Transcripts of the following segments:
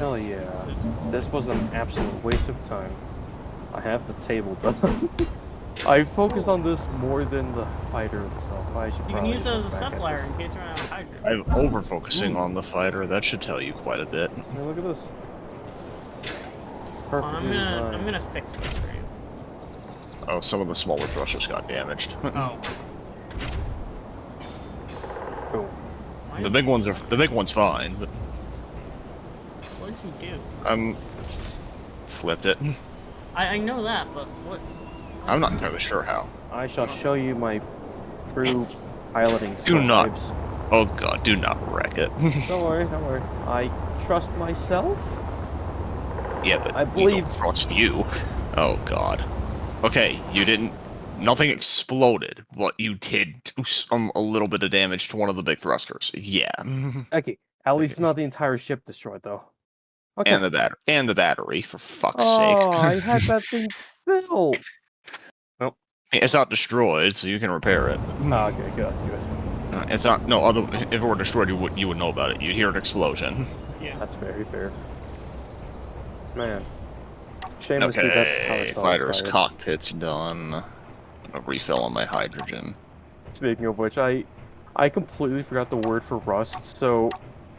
Hell yeah. This was an absolute waste of time. I have the table done. I focused on this more than the fighter itself. I should You can probably use it as look a back at supplier this. in case you're out of hydrogen. I'm over-focusing on the fighter. That should tell you quite a bit. Hey, look at this. Hold on, Perfectly designed. I'm gonna fix this for you. Oh, some of the smaller thrusters got damaged. Oh. Cool. Why The big one's fine, but What did you do? flipped it. I know that, but what? I'm not entirely sure how. I shall show you my true piloting Do skills. not. Oh god, do not wreck it. Don't worry, don't worry. I trust myself. Yeah, but I we believe- don't trust you. Oh god. Okay, you didn't. Nothing exploded, but you did do a little bit of damage to one of the big thrusters. Yeah. Okay, at least not the entire ship destroyed, though. Okay. And the battery, for fuck's Oh, sake. I had that thing built. Nope. It's not destroyed, so you can repair it. Oh, okay, good. That's good. It's not. No, if it were destroyed, you would know about it. You'd hear an explosion. Yeah. That's very fair. Man. Shame to see that how Okay, it's all fighter's expired. cockpit's done. I'm gonna refill on my hydrogen. Speaking of which, I completely forgot the word for rust, so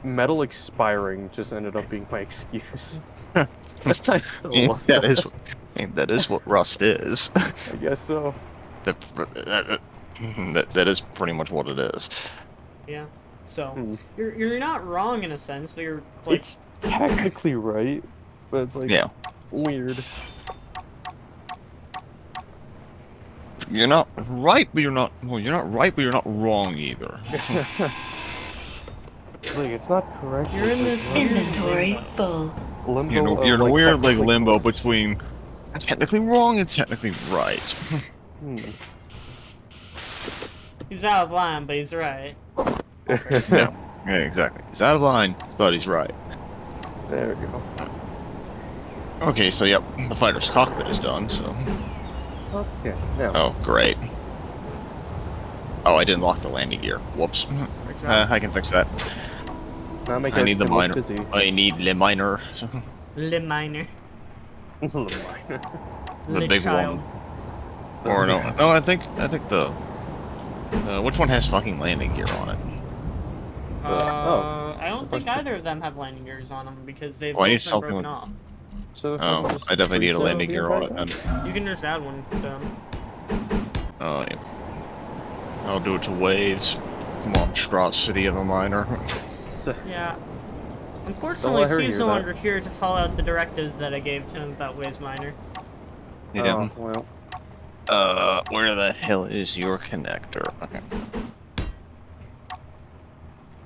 metal expiring just ended up being my excuse. I still love that is what rust is. I guess so. That is pretty much what it is. Yeah. So Hmm. you're not wrong in a sense, but you're like It's technically right, but it's like Yeah. weird. You're not right, but you're not. Well, you're not right, but you're not wrong either. Like it's not correct. You're it's in like this weird Inventory full. limbo. You're in a of, weird technically limbo correct. between technically wrong and technically right. Hmm. he's out of line, but he's right. Yeah, exactly. He's out of line, but he's right. There we go. Okay, so yep, the fighter's cockpit is done. So. Okay. Now. Oh, great. Oh, I didn't lock the landing gear. Whoops. I can fix that. Now make I need the everything look miner. busy. I need the miner. Le minor. The big one. Or no, I think the. Which one has fucking landing gear on it? I don't think question. either of them have landing gears on them because they've Oh, I need both been something broken with- off. So Oh, just I definitely need a preset landing the gear on entire it. time? And, You can just add one down. oh, yeah. I'll do it to waves. Monstrosity of a miner. Yeah. Don't Unfortunately, let her Steve's hear no that. longer here to follow out the directives that I gave to him about Waves Minor. Oh, well. Where the hell is your connector? Okay.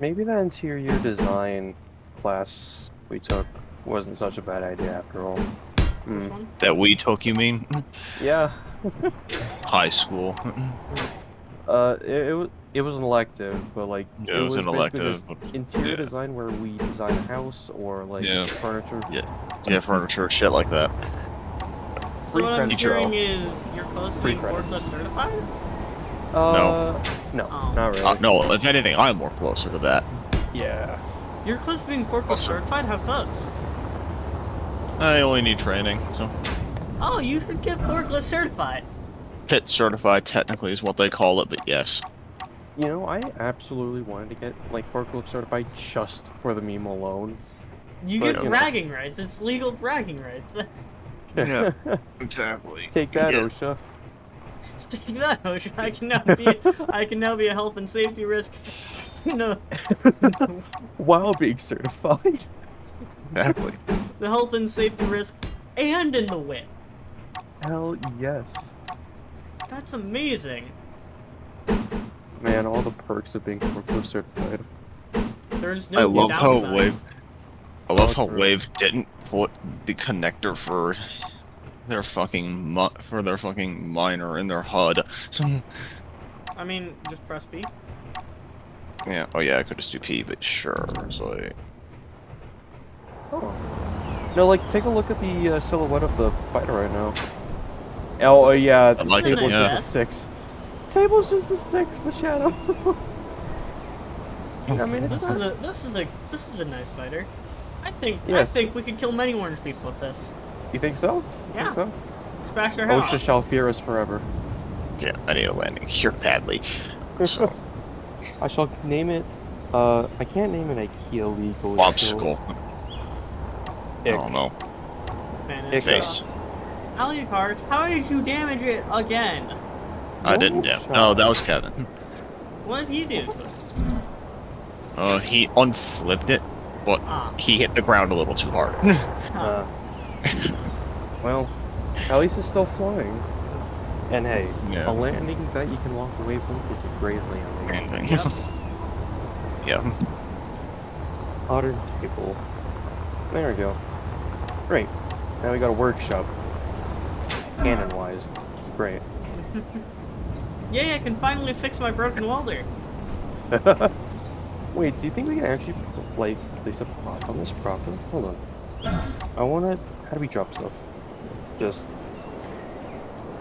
Maybe that interior design class we took wasn't such a bad idea after all. Which Hmm. one? That we took, you mean? Yeah. High school. It was an elective, but like Yeah, it was an basically elective. just but- interior yeah. design where we design a house or like Yeah. furniture. Yeah, furniture, shit like that. So what I'm credits. hearing is you're close to Free being credits. forklift certified? No, Oh. not really. No, if anything, I'm more closer to that. Yeah. You're close to being forklift Also- certified? How close? I only need training, so. Oh, you could get forklift certified. Pit certified, technically, is what they call it, but yes. You know, I absolutely wanted to get like forklift certified just for the meme alone. You But, get you know. bragging rights. It's legal bragging rights. Yeah. Exactly. Take that, Yeah. OSHA. Take that, OSHA. I can now be a health and safety risk. No, While being certified. Exactly. the health and safety risk, and in the whip. Hell yes. That's amazing. Man, all the perks of being forklift certified. There's I no love how downsides. Wave didn't put the connector for their fucking miner in their HUD. I mean, just press B. Yeah. Oh yeah, I could just do P, but sure. So Oh. No, like, take a look at the silhouette of the fighter right now. Oh, yeah, the like it, table's yeah. just a 6. Table's just a 6, the shadow. I mean, it's not... This is a nice fighter. Yes. I think we could kill many orange people with this. You think so? You Yeah. think so? Smash their head OSHA off. shall fear us forever. Yeah, I need a landing here badly. So, I shall name it. I can't name it IKEA legally. obstacle. I Ick. don't know. Man, Ick. Face. Alucard, how did you damage it again? I didn't No damn. No, that was Kevin. What did he do to it? He unflipped it, but Ah. he hit the ground a little too hard. Huh. Well, at least it's still flying. And hey, Yeah. a landing that you can walk away from is a great landing. Landing. Yep. Yeah. Modern table. There we go. Great. Now we got a workshop. Cannon-wise, it's great. Yay, I can finally fix my broken welder. Wait, do you think we can actually like place a prop on this proper? Hold on. I wanna. How do we drop stuff? Just.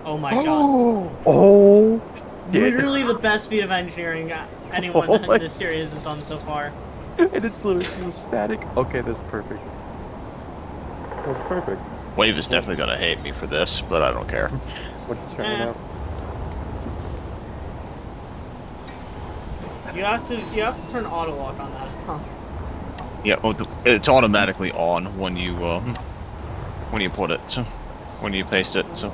Oh my god. Oh! Literally the best feat of engineering anyone Oh my- in this series has done so far. And it's literally just static. Okay, that's perfect. That's perfect. Wave is definitely gonna hate me for this, but I don't care. What are you trying out? You have to turn auto lock on that. Huh. Yeah, well, it's automatically on when you put it, so when you paste it. So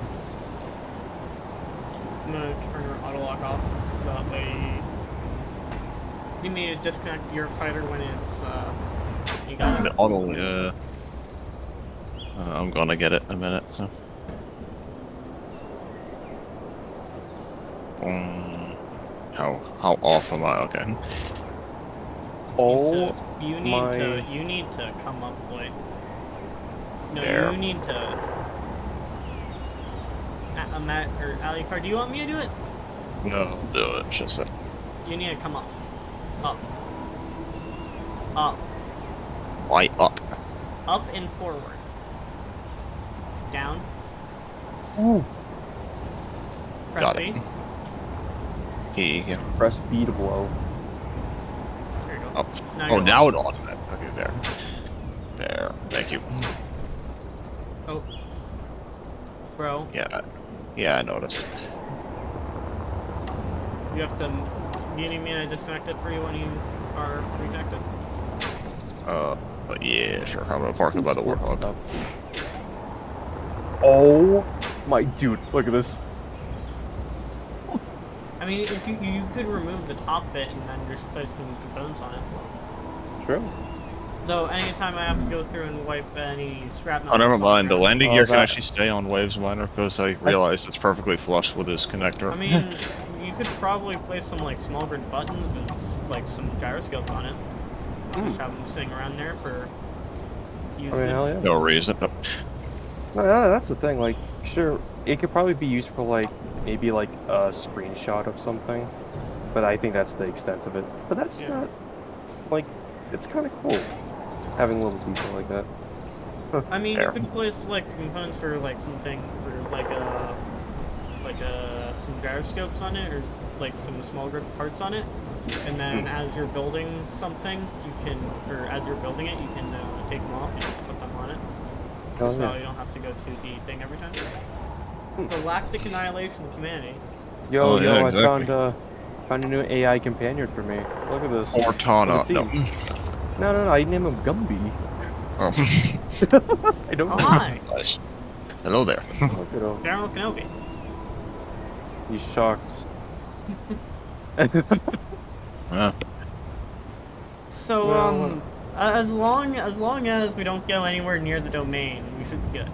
I'm gonna turn your auto lock off so that way you need to disconnect your fighter when it's you got it. auto. I'm gonna get it in a minute. So. How off am I? Okay. Oh You need to come up, boy. No, There. you need to. Matt or Alucard, do you want me to do it? No. Do it. Just a... You need to come up. Up. Up. Why up? Up and forward. Down. Ooh. Press Got B. it. Yeah. Press B to blow. There you go. Up. Now Oh, you're now it automatically. Okay, there. There. Thank you. Oh. Bro, Yeah. Yeah, I noticed. you have to. Do you need me to disconnect it for you when you are reconnected? But yeah, sure. I'm gonna park it by the Sports warthog. stuff. Oh my dude, look at this. I mean, if you could remove the top bit and then just place some components on it. True. Though anytime I have to go through and wipe any shrapnel. Oh, never that's on mind. The ground- landing Oh, gear can that- actually stay on Wave's miner because I realized it's perfectly flush with his connector. I mean, you could probably place some like small grid buttons and like some gyroscopes on it. Just have them sitting around there for I usage. mean, hell yeah. No reason. No, that's the thing. Like, sure, it could probably be used for like maybe like a screenshot of something, but I think that's the extent of it. But that's Yeah. not like it's kind of cool having a little detail like that. I mean, Fair. you could place like components for like something for like some gyroscopes on it or like some small grid parts on it, and then as you're building something, you can, or as you're building it, you can take them off and put them on it. Oh, So yeah. you don't have to go to the thing every time. Galactic annihilation of humanity. Yo, Oh, yeah, I exactly. found a new AI companion for me. Look at this. Cortana. Look at the team. No, I name him Gumby. Oh. I don't Oh know. hi, Nice. Hello there. Look at him. General Kenobi. He's shocked. Yeah. So Well, as long as we don't go anywhere near the domain, we should be good.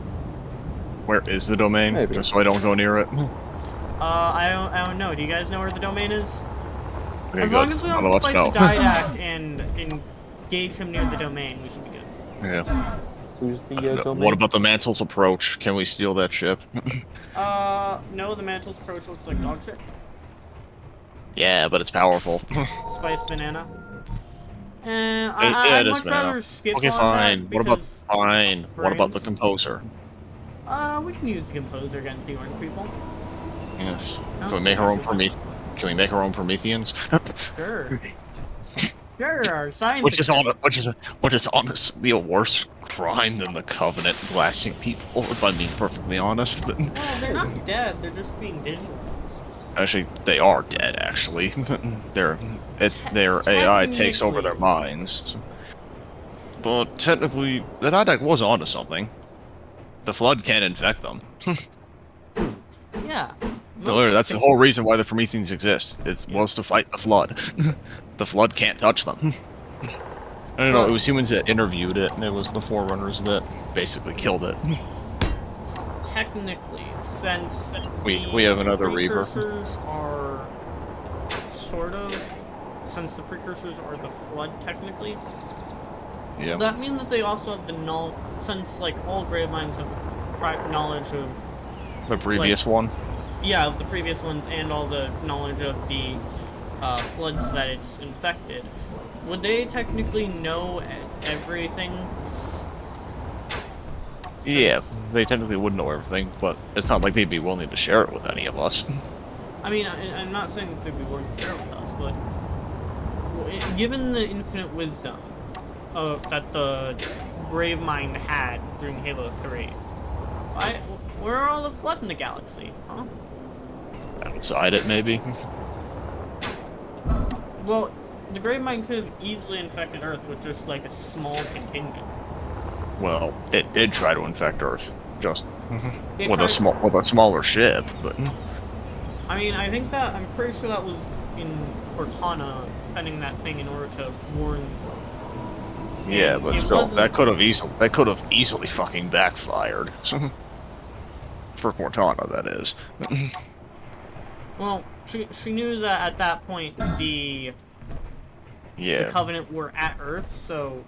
Where is the domain? Maybe. Just so I don't go near it. I don't know. Do you guys know where the domain is? Okay, As good. long as we None don't of us fight know. the Didact and engage him near the domain, we should be good. Yeah. Who's the domain? What about the Mantle's approach? Can we steal that ship? No, the Mantle's approach looks like dog shit. Yeah, but it's powerful. Spiced banana. Yeah, I'd it is much banana. rather skip Okay, on fine. that What about because, fine? What about the brains? composer? we can use the composer against the orange people. Yes. Don't Can we make say our own too much. Can we make our own Prometheans? Sure. Sure, science. Which is honestly a worse crime than the Covenant blasting people, if I'm being perfectly honest. But Well, they're not dead. They're just being digitalized. actually, they are dead. Actually, their AI takes over their minds. So. But technically, the Didact was onto something. The Flood can't infect them. Yeah. Literally, that's the whole reason why the Prometheans exist. It was to fight the Flood. The Flood can't touch them. I don't know, it was humans that interviewed it, and it was the Forerunners that basically killed it. Technically, since we have another Reaver. Precursors are sort of, since the precursors are the Flood technically. Yeah. Does that mean that they also have the knowledge, since like all grave mines have the knowledge of the previous one? Yeah, of the previous ones and all the knowledge of the floods that it's infected. Would they technically know everything? Yeah, they technically would know everything, but it's not like they'd be willing to share it with any of us. I mean, I'm not saying that they'd be willing to share it with us, but given the infinite wisdom that the grave mine had during Halo 3, where are all the flood in the galaxy, huh? Outside it, maybe? Well, the grave mine could have easily infected Earth with just like a small contingent. Well, it did try to infect Earth, just with a smaller ship, but. I mean, I'm pretty sure that was in Cortana, sending that thing in order to warn. Yeah, but still, that could have easily fucking backfired. For Cortana, that is. Well, she knew that at that point the Covenant were at Earth, so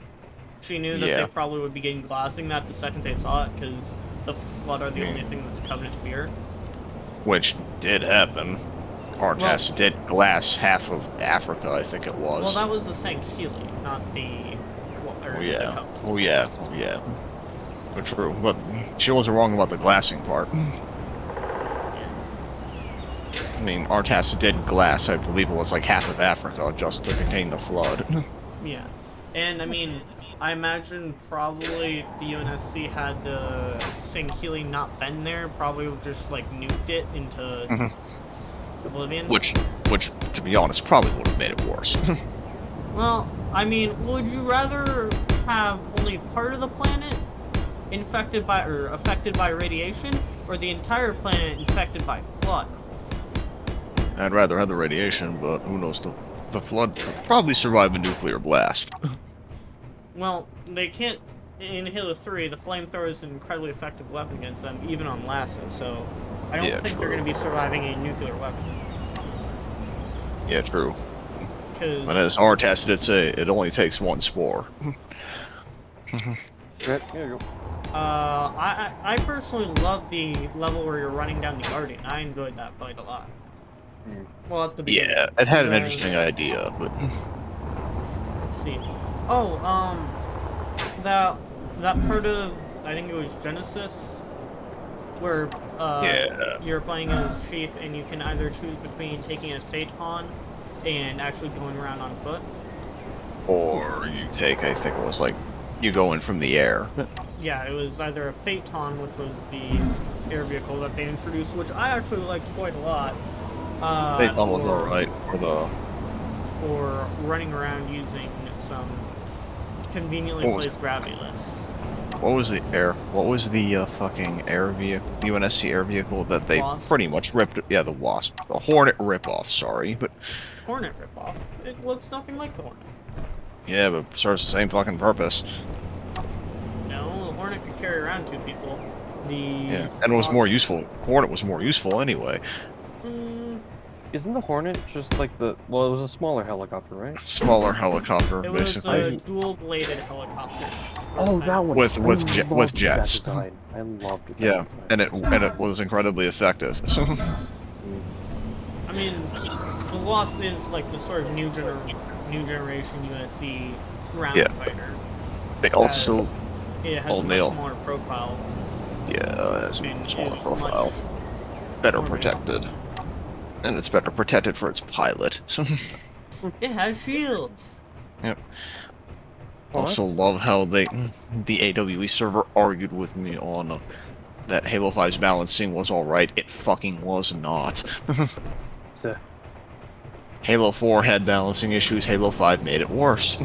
she knew that they probably would begin glassing that the second they saw it, because the Flood are the only thing that the Covenant fear. Which did happen. Artas did glass half of Africa, I think it was. Well, that was the Sankhili, not the... the Covenant. Oh yeah. But true, but she wasn't wrong about the glassing part. I mean, Artas did glass, I believe it was like half of Africa, just to contain the Flood. Yeah. And, I mean, I imagine probably the UNSC had the Sankhili not been there, probably would just, like, nuked it into oblivion. Which, to be honest, probably would have made it worse. Well, I mean, would you rather have only part of the planet affected by radiation, or the entire planet infected by Flood? I'd rather have the radiation, but who knows, the Flood could probably survive a nuclear blast. Well, they can't. In Halo 3, the flamethrower is an incredibly effective weapon against them, even on Lasso, so I don't think they're going to be surviving a nuclear weapon. Yeah, true. But as Artas did say, it only takes one spore. Here you go. I personally love the level where you're running down the Guardian. I enjoyed that fight a lot. Well, at the beginning. Yeah, it had an interesting idea, but... Let's see. Oh, that part of, I think it was Genesis, where you're playing as Chief and you can either choose between taking a Phaeton and actually going around on foot. Or you take, I think it was like, you go in from the air. Yeah, it was either a Phaeton, which was the air vehicle that they introduced, which I actually liked quite a lot. Phaeton was alright, or running around using some conveniently placed gravity lifts. What was the fucking air vehicle, UNSC air vehicle that they pretty much ripped? Yeah, the Wasp. The Hornet ripoff, sorry, but... Hornet ripoff? It looks nothing like the Hornet. Yeah, but serves the same fucking purpose. No, the Hornet could carry around 2 people. Yeah, and it was more useful. Hornet was more useful anyway. Isn't the Hornet just like the... Well, it was a smaller helicopter, right? Smaller helicopter, basically. It was a dual-bladed helicopter. Oh, that one. With jets. I loved it. Yeah, and it was incredibly effective. I mean, the Wasp is like the sort of new generation USC ground fighter. They also... It has a much smaller profile. Yeah, it's a smaller profile. Better protected. And it's better protected for its pilot. It has shields. Yep. Well, Also love how the AWE server argued with me on that Halo 5's balancing was alright. It fucking was not. so, Halo 4 had balancing issues, Halo 5 made it worse.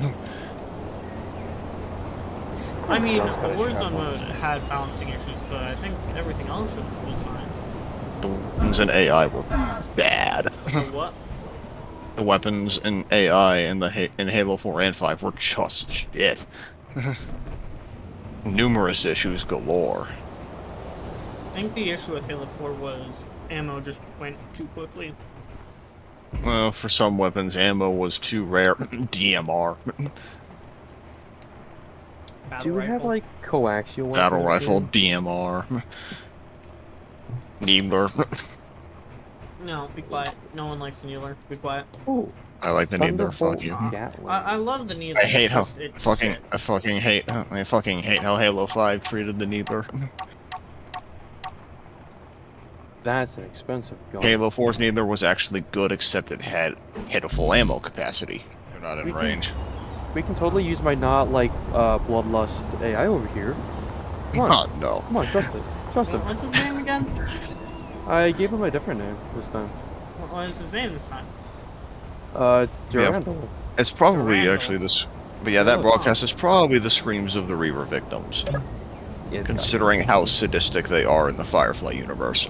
I mean, Sounds kinda Warzone mode shambles. had balancing issues, but I think everything else was fine. The weapons and AI were bad. The what? The weapons and AI in Halo 4 and 5 were just shit. Numerous issues galore. I think the issue with Halo 4 was ammo just went too quickly. Well, for some weapons, ammo was too rare. DMR. Battle do we have rifle. like coaxial weapons? Battle rifle, here? DMR. Needler. No, be quiet. No one likes the Needler. Be quiet. Oh, I like the Needler, fuck you. Gatling. I love the Needler. I hate how it's fucking shit. I fucking hate how Halo 5 treated the Needler. That's an expensive gun. Halo 4's Needler was actually good, except it had a full ammo capacity. You're not in We can- range. We can totally use my not like bloodlust AI over here. Come on, God, no. come on, trust it. Trust him. What's his name again? I gave him a different name this time. What is his name this time? Durandel. It's probably Durandel. actually this. But yeah, that Oh, broadcast is probably the screams of the Reaver victims, It's considering how sadistic they are in the Firefly universe.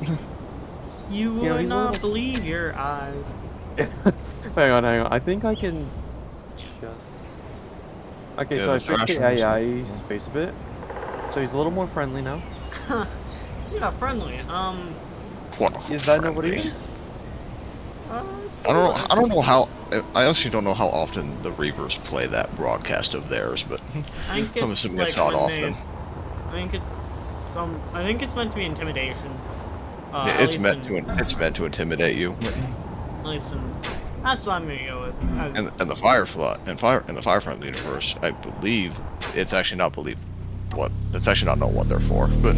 You know, would he's a not little believe your eyes. hang on, hang on. I think I can just. Okay, Yeah, so I the fixed the Thrasher was- AI's face a bit, so he's a little more friendly now. Yeah, friendly. What Is that not what he is? I don't know how. I actually don't know how often the Reavers play that broadcast of theirs, but I think it's I'm assuming like it's not when they- often. I think it's meant to be intimidation. Yeah, At it's least meant in- to. It's meant to intimidate you. At least that's what I'm gonna go with. And the Firefly in the Firefly universe, I believe it's actually not believe what it's actually not know what they're for, but